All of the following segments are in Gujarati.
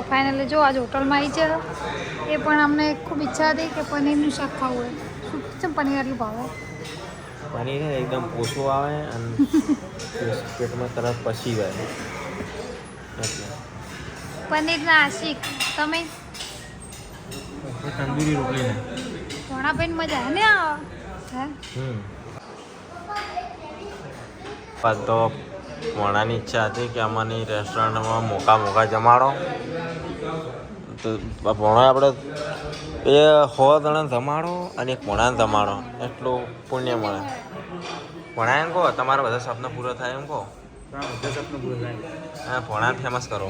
ફાઇનલી જો આજ હોટલમાં આવી છે એ પણ અમને ખૂબ ઈચ્છા હતી કે પનીરનું શાક ખાવું હોય. શું પનીર આટલું ભાવે? પનીર એકદમ ઓછું આવે અને પેટમાં તરત પસી જાય. પનીરના આશિક તમે? તંદૂરી રોટલી ને ભણાભાઈને મજા ને હે? તો ભણાની ઈચ્છા હતી કે અમારી રેસ્ટોરન્ટમાં મોકા જમાડો. તો ભણા આપણે એ 100 જણા જમાડો અને એક ભણાને જમાડો એટલું પુણ્ય મળે. ભણા એમ કહો તમારા બધા સપના પૂરા થાય એમ કહો. હા ભણાને ફેમસ કરો.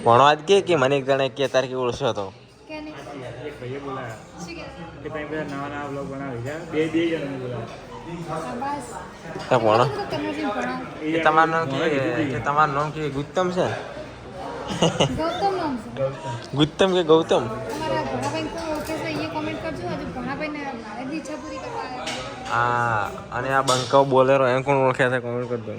ભણો આજ કે મને એક જણે કે તારીખે ઓળખ્યો હતો. તમારું નામ કે ગુત્તમ છે? ગુત્તમ કે ગૌતમ? હા અને આ બંકાઓ બોલેરો એમ કોણ ઓળખ્યા છે કોમેન્ટ કરી દો.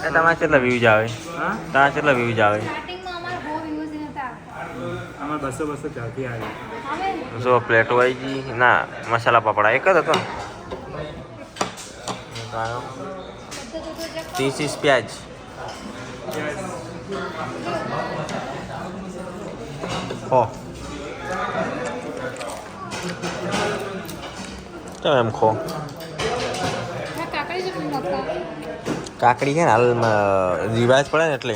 એ તમારે કેટલા વ્યૂઝ આવે? તમારે કેટલા વ્યૂઝ આવે? આમાં 200 ચાલતી આવી. જો પ્લેટો આવી ગઈ ના મસાલા પાપડા એક જ હતો. This is પ્યાજ. હો કેમ એમ ખો? કાકડી છે ને હાલ રિવાજ પડે ને એટલે.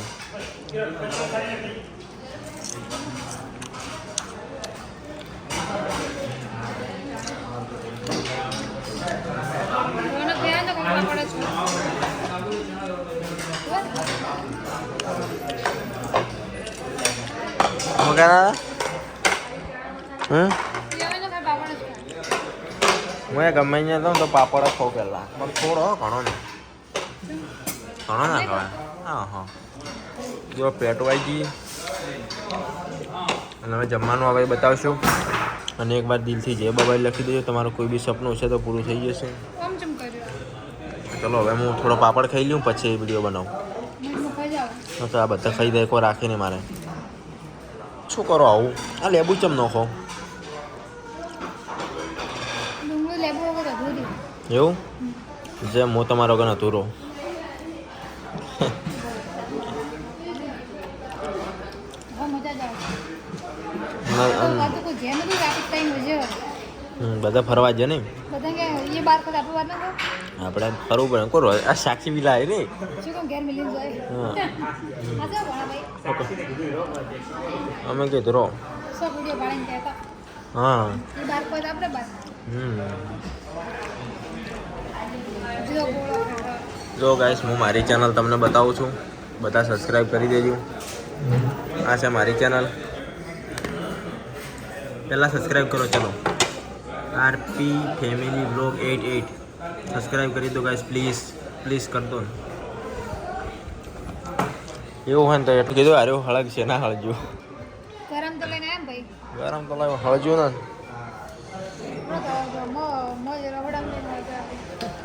હું ગમે ત્યાં જાઉં તો પાપડ જ ખાઉં પહેલાં પણ થોડો ઘણો નહીં ઘણો ના ખવાય. હા જો પ્લેટો આવી ગઈ અને હવે જમવાનું હવે બતાવશું. અને એક વાર દિલથી જય બાબાઈ લખી દેજો. તમારું કોઈ બી સપનું હશે તો પૂરું થઈ જશે. ચલો હવે હું થોડો પાપડ ખાઈ લઉં પછી વિડીયો બનાવું. તો આ બધા ખાઈ દે કોઈ રાખે નહીં મારે. શું કરો આવું? આ લેબુ ચમ નાખો એવું? જેમ હું તમારો ગણ અધૂરો. બધા ફરવા જ ને આપણે ફરવું પડે કરો. આ સાક્ષી બી લાવે ને. અમે કીધું રો. હા જો ગાઈસ હું મારી ચેનલ તમને બતાવું છું. બધા સબસ્ક્રાઈબ કરી દેજો. આ છે મારી ચેનલ. પહેલાં સબસ્ક્રાઈબ કરો. ચલો આરપી ફેમિલી બ્લોગ 88 સબસ્ક્રાઈબ કરી દો ગાઈસ પ્લીઝ કર દો. એવું હોય ને તો એટલું કીધું અરે હળગ છે ના હળજો. ગરમ તો લઈને આવ્યા ભાઈ. ગરમ તો લાવ્યો હળજો ને.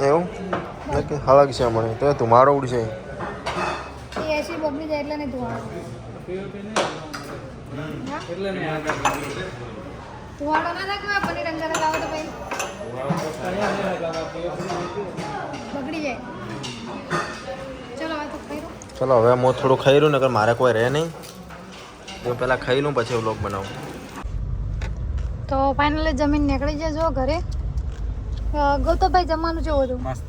એવું હળગ છે મને તો ધુમાડો ઉડશે. ધુવાડો ના નાખવા પનીર અંદર લાવો તો ભાઈ બગડી જાય. ચલો હવે તો ખાઈ લો. ચલો હવે હું થોડું ખાઈ લઉં નકર મારે કોઈ રહે નહીં. હું પહેલાં ખાઈ લઉં પછી વ્લોગ બનાવું. તો ફાઇનલી જમીન નીકળી જજો ઘરે. ગૌતમભાઈ જમવાનું કેવું હતું? મસ્ત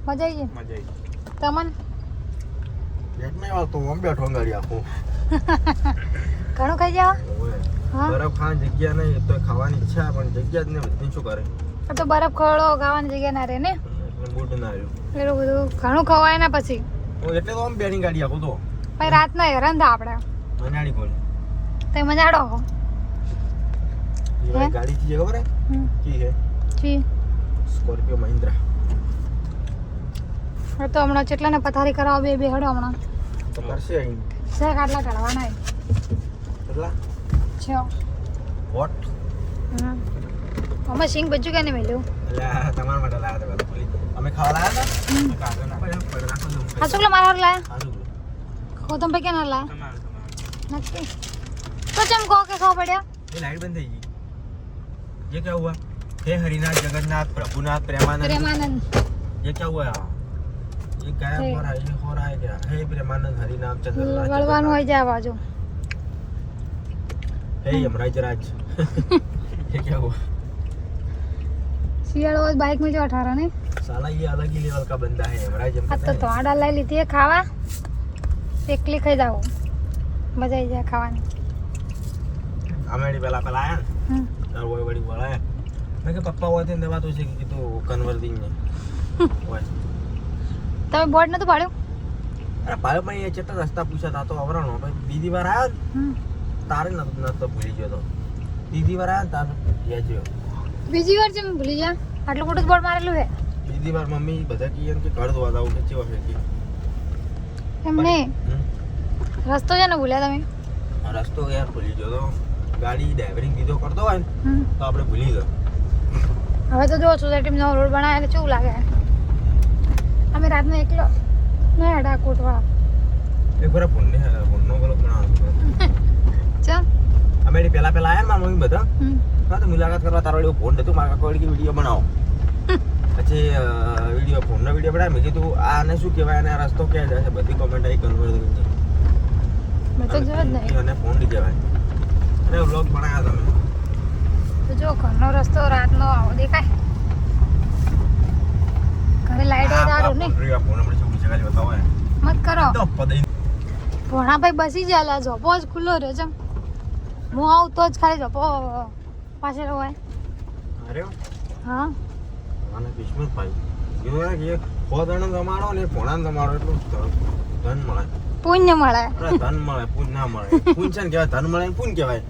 મજા આવી ગઈ? મજા આવી. તમન પેટ નહીં આવતું આમ બેઠો ગાડી આખું ઘણું ખાઈ જાવ? બરફ ખાવાની જગ્યા નહીં તો ખાવાની ઈચ્છા પણ જગ્યા જ નહીં. બધી શું કરે તો બરફ ખવડો ખાવાની જગ્યા ના રહે ને. બુટ ના આવ્યું એટલું બધું ઘણું ખવાય ને પછી એટલે તો આમ બેની ગાડી આખું તો પછી રાતના હેરાન થાય આપણે. મનાડી કોલ તો મજાડો ગાડી થી ખબર હે કી હે? જી સ્કોર્પિયો મહિન્દ્રા. તો હમણાં કેટલાને પથારી કરાવો બે હડો હમણાં તો કરશે અહીં છે કાટલા ચડવાના. કેટલા છ વોટ હા અમે સિંગ બચ્ચું કે નહીં મેલ્યું એટલે આ તમારા માટે લાવ્યા હતા પેલા પોલીસ અમે ખાવા લાવ્યા હતા કાઢો ના પડે પડે નાખો દઉં હા શુક્લા મારા હારું લાયા સારું ગૌતમ ભાઈ ક્યાં ના લાયા તમારું નક્કી તો ચમ કહો કે ખબર પડ્યા ये लाइट बंद થઈ गई ये क्या हुआ हे हरिनाथ जगन्नाथ प्रभुनाथ प्रेमानंद પ્રેમાનંદ ये क्या हुआ ये गायब हो रहा है ये हो रहा है क्या हे प्रेमानंद हरिनाम चंद्रनाथ વળવાનું હોય જાય બાજુ हे यमराज राज ये क्या हुआ શિયાળો હોય બાઇક માં જો 18 ને साला ये अलग ही लेवल का बंदा है यमराज हम આ कहते તો हैं આડા લઈ લીધી ખાવા એકલી ખાઈ જાવ મજા આવી જાય ખાવાની આમેડી પેલા પેલા આયા હમ. તાર વોય વડી બોલાયા મેં કે પપ્પા હોય ને દવા તો છે કે તું કન્વર્ટિંગ ને હોય તમે બોર્ડ નતું પાડ્યું અરે ભાઈ પણ એ ચેતા રસ્તા પૂછ્યા તા તો આવરણો ભાઈ બીજી વાર આવ્યો ને, હમ. તારે નતો ભૂલી ગયો તો બીજી વાર આવ્યો ને તારે યાદ રહ્યો બીજી વાર જેમ ભૂલી જા આટલું મોટું બોર્ડ મારેલું છે બીજી વાર મમ્મી બધા કીએ કે ઘર ધોવા દાવ કે ચેવા ફેંકી એમને હમ. રસ્તો છે ને ભૂલ્યા તમે આ રસ્તો યાર ભૂલી ગયો તો ગાડી ડ્રાઈવરિંગ કીધો કરતો હોય ને હમ. તો આપણે ભૂલી ગયો હવે તો જો સોસાયટીમાં નવો રોડ બનાવે એટલે કેવું લાગે અમે રાતના એકલો નહીં અડા કોટવા એક વાર ફોનનો ગલો બનાવો ચાલ અમે પેલા પેલા આયા ને મારા મમ્મી બધા હમ. હા તો મુલાકાત કરવા તારો એવો ફોન હતું મારા કાકા વળી વિડીયો બનાવો પછી વિડીયો ફોનનો વિડીયો બનાવ્યો મેં કીધું આને શું કહેવાય અને આ રસ્તો ક્યાં જાય છે બધી કોમેન્ટ આવી કન્વર્ટ મેં તો જોયો જ નહીં અને ફોન લઈ જવાય અને વ્લોગ બનાવ્યા તમે તો જો ઘરનો રસ્તો રાતનો આવો દેખાય ઘરે લાઈટ હોય તારું ને ફોન નંબર શું છે ખાલી બતાવો મત કરો તો પદઈ ભોણાભાઈ બસી જાય ઝોપો જ ખુલ્લો રહ્યો છે હું આવું તો જ ખાલી ઝોપો પાછળ હોય અરે હા અને કિસ્મતભાઈ એવું કે ખોદણ તમારો ને ભોણાન તમારો એટલું ધન મળે પુણ્ય મળે અરે ધન મળે પૂન ના મળે પૂન છે ને કહેવાય ધન મળે ને પૂન કહેવાય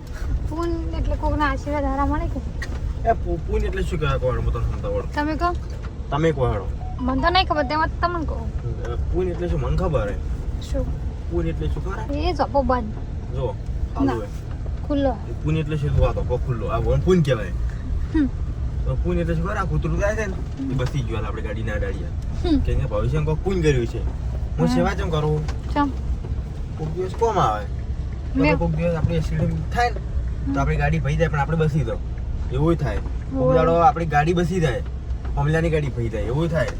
પુણ્ય એટલે કોકના આશીર્વાદ હારા મળે કે એ પૂન એટલે શું કહેવાય કોણ હું તમને સમજાવડું તમે કહો તમે કહો હેડો મને તો નહીં ખબર તેમાં તમને કહો પૂન એટલે શું મને ખબર હે શું પૂન એટલે શું ખબર હે? એ ઝોપો બંધ જો ચાલુ ના. હે ખુલ્લો પૂન એટલે શું આ તો ખુલ્લો આ વન પૂન કહેવાય હમ. તો પૂન એટલે શું ખબર આ કૂતરું જાય છે ને એ બસી ગયું આપણે ગાડી ના ડાળીએ હમ. કે ભવિષ્યમાં કોઈ પૂન કર્યું છે હું હા. સેવા કેમ કરું ચમ કોઈક દિવસ કોમ આવે મેં- કોઈક દિવસ આપણી એક્સિડન્ટ થાય ને તો આપણી ગાડી ભઈ જાય પણ આપણે બસી દો એવું થાય કોઈક ઓય. દાડો આપણી ગાડી બસી જાય અમલાની ગાડી ભઈ જાય એવું થાય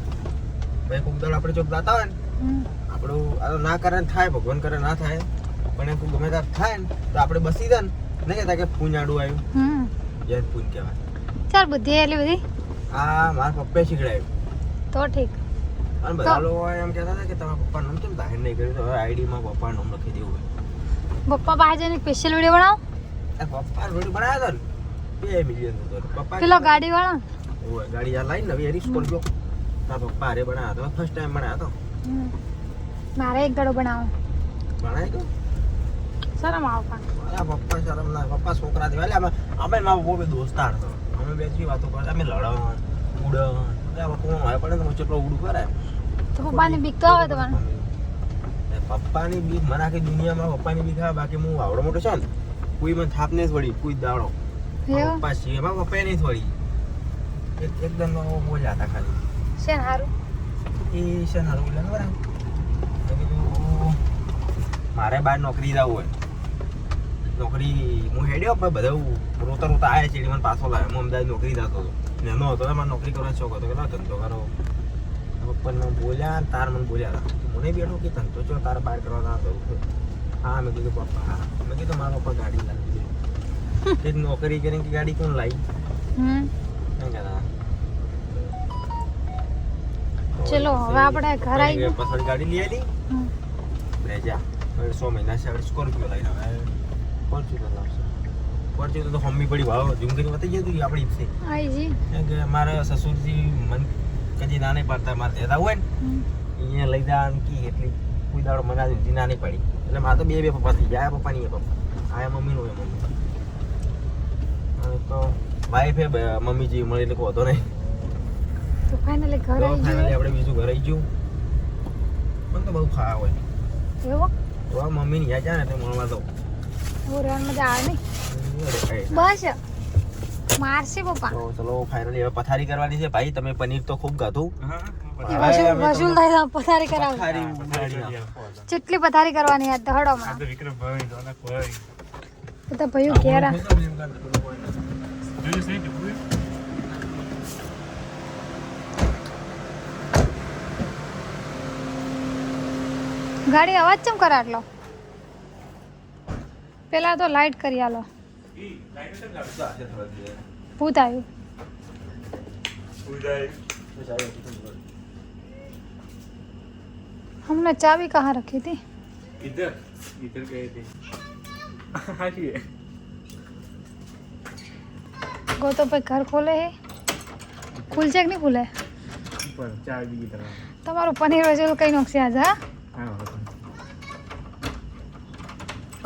ભાઈ કોઈક દાડો આપણે ચોક જતા હોય ને હમ. આપણું આ તો ના કરે ને થાય ભગવાન કરે ના થાય પણ એ ગમે ત્યારે થાય ને તો આપણે બસી જાય ને નહીં કહેતા કે પૂન આડું આવ્યું હમ જેને પૂન કહેવાય ચાલ બુદ્ધિ એટલી બધી આ મારા પપ્પાએ શીખડાયું તો ઠીક અને બધા લોકો એમ કહેતા હતા કે તમારા પપ્પા નામ કેમ જાહેર નહીં કર્યું તો હવે આઈડીમાં પપ્પાનું નામ લખી દેવું હોય પપ્પા પાસે જઈને સ્પેશિયલ વિડીયો બનાવો આ પપ્પા વિડીયો બનાવ્યો હતો ને 2 મિલિયન હતો પપ્પા પેલો ગાડી વાળો ઓય ગાડી આ લાઈન નવી એરી સ્કોર્પિયો તારા પપ્પા હારે બનાવ્યો હતો ફર્સ્ટ ટાઈમ બનાવ્યો હતો મારે એક ગાડો બનાવો બનાવી તો શરમ આવો પણ મારા પપ્પા શરમ ના પપ્પા છોકરા દેવા એટલે અમે મારા બહુ બે દોસ્તાર હતો અમે બે થી વાતો કરતા અમે લડણ ઉડણ ત્યાં પપ્પા હોય પડે ને ચેટલો ઉડું કરે તો પપ્પાની બીક તો આવે તમારે પપ્પાની બીક મને આખી દુનિયામાં પપ્પાની બીક આવે બાકી હું આવડો મોટો છે ને કોઈ મને થાપ નહીં જ વળી કોઈ દાડો એવું પપ્પા છે એમાં પપ્પાએ નહીં જ વળી એકદમ બોલ્યા હતા ખાલી છે ને સારું એ છે ને હારું બોલ્યા ને બરાબર મેં કીધું મારે બહાર નોકરી જવું હોય નોકરી હું હેડ્યો પણ બધા રોતા રોતા આવ્યા છે મને પાછો લાવ્યો હું અમદાવાદ નોકરી જતો હતો નેનો હતો મારે નોકરી કરવાનો શોખ હતો કે ધંધો કરો પપ્પાને બોલ્યા ને તાર મને બોલ્યા હતા મને બેઠો કે ધંધો છો તારે બહાર કરવા જવું છે હા મેં કીધું પપ્પા હા મેં કીધું મારા પપ્પા ગાડી લાવી છે એક નોકરી કરીને કે ગાડી કોણ લાવી હમ એમ કહેતા ચલો હવે આપણે ઘર આવી ગયા પાછળ ગાડી લઈ આવી હમ. બ્રેજા હવે 100 મહિના છે હવે સ્કોર્પિયો લઈને હવે ફોર્ચ્યુનર લાવશે ફોર્ચ્યુનર તો હમ્મી પડી ભાવ ઝૂમ કરીને બતાવી ગયું હતું આપણી ઈપ્સે આવી જી કેમ કે મારા સસુરજી મન કદી ના નહીં પાડતા મારે દેતા હોય ને હમ. અહીંયા લઈ જા કી એટલી કોઈ દાડો મને સુધી ના નહીં પડી એટલે મારે તો બે પપ્પા થઈ ગયા આ પપ્પા નહીં એ પપ્પા આ મમ્મીનું એ મમ્મી હવે તો વાઈફ હે મમ્મી જેવી મળી એટલે કોઈ વાંધો નહીં તો ફાઇનલી ઘર તો આવી ફાઇનલી ગયું આપણે બીજું ઘરે આવી ગયું મને તો બહુ ખાવા હોય એવો તો આ મમ્મીની યાદ જાય ને એટલે મળવા દઉં એવું રહેવાનું મજા આવે નહીં બસ મારશે પપ્પા તો ચલો ફાઇનલી હવે પથારી કરવાની છે ભાઈ. તમે પનીર તો ખૂબ ગાધું. વસૂલ થાય તો પથારી કરાવ પથારી કેટલી પથારી કરવાની યાદ તો હડો આ તો વિક્રમ ભાઈ દોના કોઈ તો ભયું ઘેરા જોયું છે ઢુકું ગાડી અવાજ ચમ કરે આટલો પેલા તો લાઈટ કરી આલો ભૂત આવ્યું हमने चाबी कहाँ रखी थी इधर इधर गए थे हाँ जी गौतम भाई घर खोले है खुलશે કે નહીં ખુલે ऊपर चाय भी इधर તમારું પનીર વજેલું કઈ નોકશે આજે હા हाँ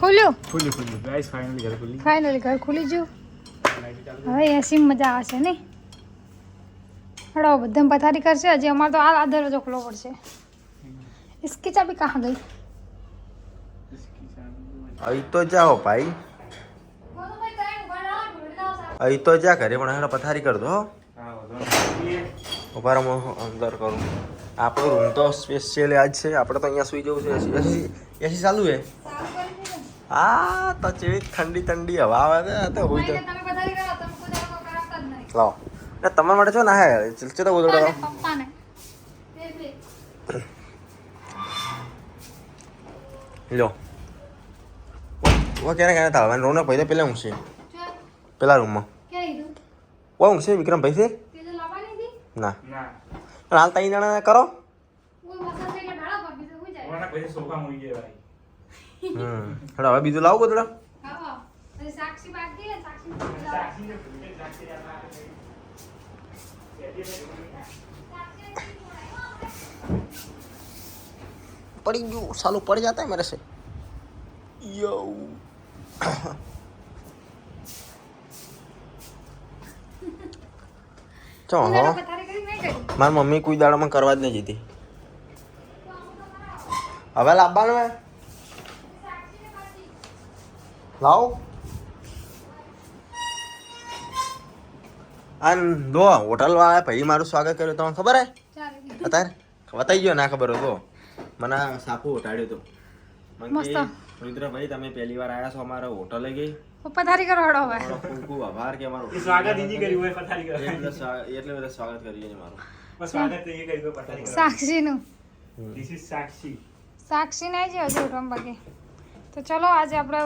ખોલ્યું खुली खुली गाइस फाइनली घर खुली ફાઇનલી ઘર ખુલી ગયું હવે એસી મજા આવશે નહીં હડો બધા પથારી કરશે હજી અમારે તો આ દરવાજો ખુલ્લો પડશે इसकी चाबी कहाँ गई અહીં તો જાઓ ભાઈ. અહીં તો જા ઘરે પણ હેડો પથારી કર દો. ઉભા રહો અંદર કરું. આપણો રૂમ તો સ્પેશિયલી આજ છે. આપણે તો અહીંયા સુઈ જવું છે. એસી ચાલુ છે. હા તો ચેવી ઠંડી ઠંડી હવા આવે છે. તો હોય તો લાવો એટલે તમારા માટે છો ના હે ચલચે તો ગોદડો લાવો. પપ્પાને લો વો ક્યારે ક્યારે તાળવાની રોનક ભાઈ તો પેલા ઊંઘશે પેલા રૂમમાં વો ઊંઘશે વિક્રમ ભાઈ છે ના ના પણ હાલ તઈ જણા કરો. વરના પછી સોફા મૂકી દે ભાઈ હેડો હવે બીજું લાવો ગોદડો. સાક્ષી બાકી સાક્ષી ને સાક્ષી પડી ગયું સાલું પડ જાતા હે મેરે સે યો ચો હો મારી મમ્મી કોઈ દાડામાં કરવા જ નહીં જીતી. હવે લાવવાનું હે લાવો આન દો હોટલ વાળા ભાઈ મારું સ્વાગત કર્યું તમને ખબર હે અત્યારે બતાવી ગયો ના ખબર હતો મને સાપુ ઉઠાડ્યો હતો. મસ્ત. રુદ્રભાઈ તમે પહેલી વાર આવ્યા છો અમારા હોટલે ગઈ પથારી કરો હડો હવે તમારો ખૂબ ખૂબ આભાર કે અમારો સ્વાગત ઈજી કર્યું હોય પથારી કરે એટલે બધા સ્વાગત કરીએ છીએ મારું. બસ સ્વાગત તો એ કર્યું પથારી કરે સાક્ષીનું ધીસ ઇઝ સાક્ષી સાક્ષી નહીં છે હજુ ઉઠવા બાકી તો ચલો આજે આપણે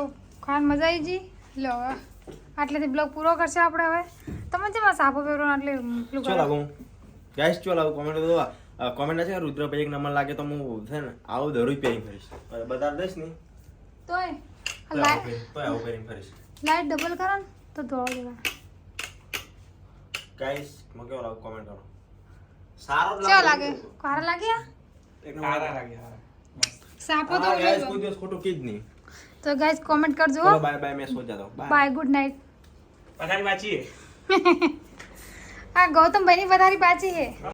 ખાન મજા આવી જી લો હવે આટલેથી બ્લોગ પૂરો કરશે આપણે હવે તમે જેમ સાપો પહેરો આટલે પેલું ચો કરો લાગું ગાઈસ ચો લાગું કોમેન્ટ તો કોમેન્ટ છે રુદ્રભાઈ એક નંબર લાગે તો હું છે ને આવું ધરું પેરિંગ કરીશ બધા દઈશ ને તોય તો આવું પેરિંગ કરીશ. લાઈટ ડબલ કરો ને તો ધોવા દેવા ગાઈસ મને કેવો લાગે કોમેન્ટ કરો. સારો જ કેવો લાગે ખારા લાગ્યા એક આરા નંબર લાગે આરા સાપો તો ગાઈસ કોઈ દિવસ ખોટું કીજ નહીં. તો ગાઈસ કોમેન્ટ કરજો ચલો બાય બાય મેં સો જાતો બાય. બાય ગુડ નાઇટ પથારી વાંચીએ આ ગૌતમ ભાઈની પથારી પાછી છે